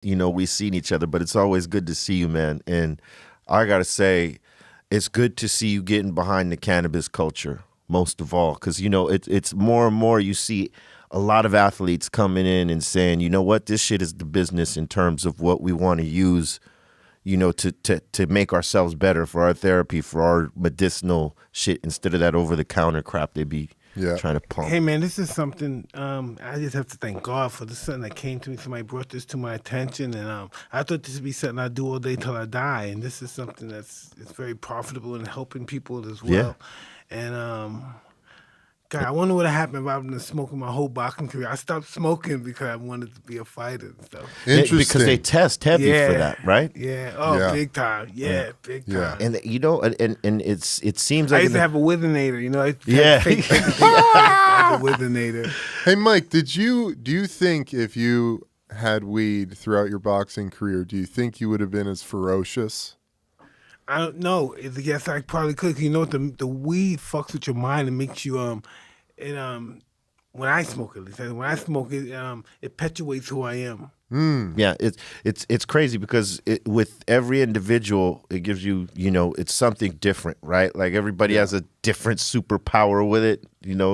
we've seen each other, but it's always good to see you, man. And I got to say, it's good to see you getting behind the cannabis culture, most of all, because, it's more and more you see a lot of athletes coming in and saying, you know what, this shit is the business in terms of what we want to use, to make ourselves better for our therapy, for our medicinal shit, instead of that over-the-counter crap they be trying to pump. Hey, man, this is something, I just have to thank God for this. Something that came to me. Somebody brought this to my attention, and I thought this would be something I do all day till I die, and this is something it's very profitable in helping people as well. And God, I wonder what happened if I've been smoking my whole boxing career. I stopped smoking because I wanted to be a fighter and stuff. Interesting. Because they test heavy for that, right? Yeah. Oh, big time. Yeah, big time. And and it seems like I used to have a withinator, a withinator. Hey, Mike, do you think if you had weed throughout your boxing career, do you think you would have been as ferocious? I don't know. Yes, I probably could. 'Cause you know what? The weed fucks with your mind and makes you when I smoke at least, when I smoke it perpetuates who I am. Yeah, it's crazy because with every individual, it gives you, it's something different, right? Like everybody has a different superpower with it,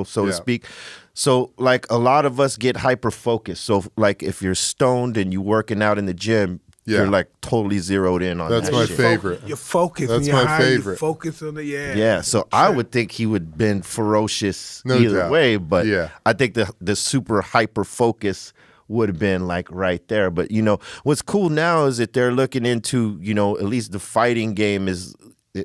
so to speak. So like a lot of us get hyper focused. So like if you're stoned and you're working out in the gym, you're like totally zeroed in on That's that my shit. favorite. You're focused. That's when you're my high, favorite. You focus on the Yeah, so I would think he would have been ferocious either doubt. way, but I think the super hyper focus would have been like right there. But what's cool now is that they're looking into, at least the fighting game is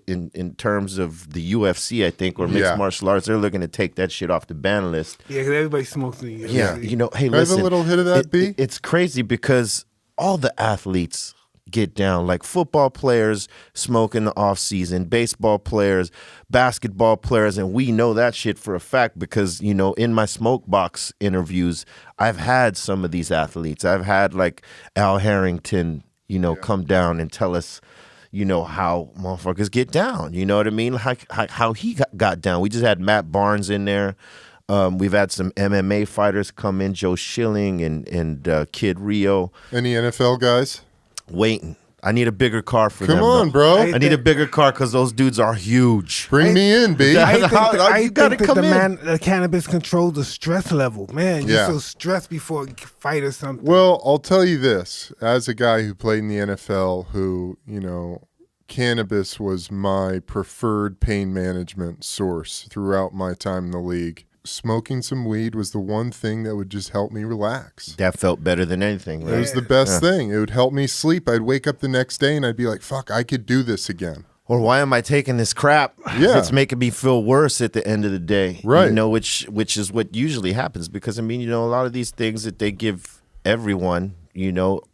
in terms of the UFC, I think, or mixed martial arts, they're looking to take that shit off the ban list. Yeah, because everybody smokes in the UFC. Yeah, hey, Can I have a little hit of that, B? It's crazy because all the athletes get down, like football players smoke in the off season, baseball players, basketball players, and we know that shit for a fact because, in my smoke box interviews, I've had some of these athletes. I've had like Al Harrington, come down and tell us, how motherfuckers get down. You know what I mean? How he got down. We just had Matt Barnes in there. We've had some MMA fighters come in, Joe Schilling and Kid Rio. Any NFL guys? Waiting. I need a bigger car for them. Come on, bro. I need a bigger car because those dudes are huge. Bring me in, B. I think in. The cannabis controls the stress level. Man, you're so stressed before a fight or something. Well, I'll tell you this. As a guy who played in the NFL who, cannabis was my preferred pain management source throughout my time in the league. Smoking some weed was the one thing that would just help me relax. That felt better than anything, right? It was the best thing. It would help me sleep. I'd wake up the next day and I'd be like, fuck, I could do this again. Or why am I taking this crap? Yeah. It's making me feel worse at the end of the day. Right. Which is what usually happens because, a lot of these things that they give everyone,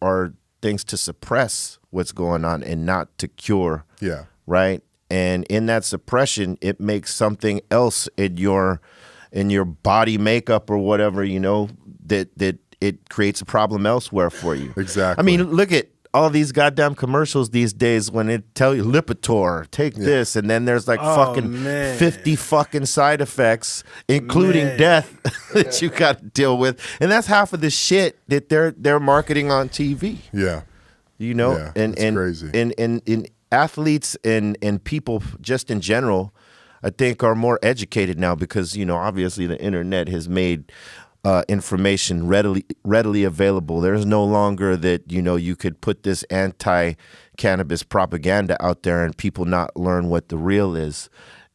are things to suppress what's going on and not to cure. Yeah. Right? And in that suppression, it makes something else in your body makeup or whatever, that it creates a problem elsewhere for you. Exactly. I mean, look at all these goddamn commercials these days when it tell you Lipitor, take this, and then there's like 50 fucking side effects, including death that you got to deal with, and that's half of the shit that they're marketing on TV. Yeah. And crazy. And athletes and people just in general, I think, are more educated now because, obviously the internet has made information readily available. There's no longer that, you could put this anti-cannabis propaganda out there and people not learn what the real is.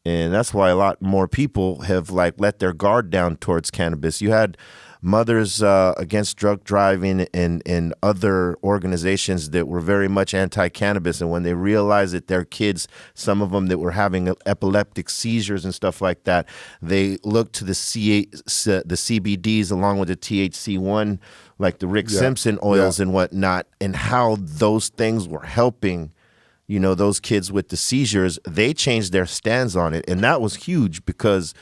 And that's why a lot more people have let their guard down towards cannabis. You had Mothers Against Drug Driving and other organizations that were very much anti-cannabis. And when they realized that their kids, some of them that were having epileptic seizures and stuff like that, they looked to the CBDs along with the THC1, like the Rick Simpson oils and whatnot, and how those things were helping those kids with the seizures. They changed their stance on it. And that was huge because,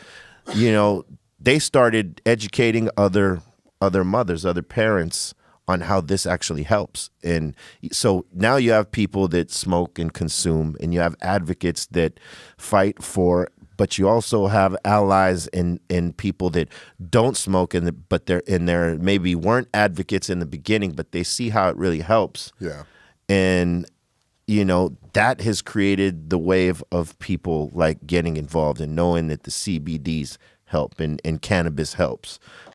they started educating other mothers, other parents on how this actually helps. And so now you have people that smoke and consume, and you have advocates that fight for but you also have allies in people that don't smoke, but they're in there, maybe weren't advocates in the beginning, but they see how it really helps. Yeah. And that has created the wave of people like getting involved and knowing that the CBDs help and cannabis helps.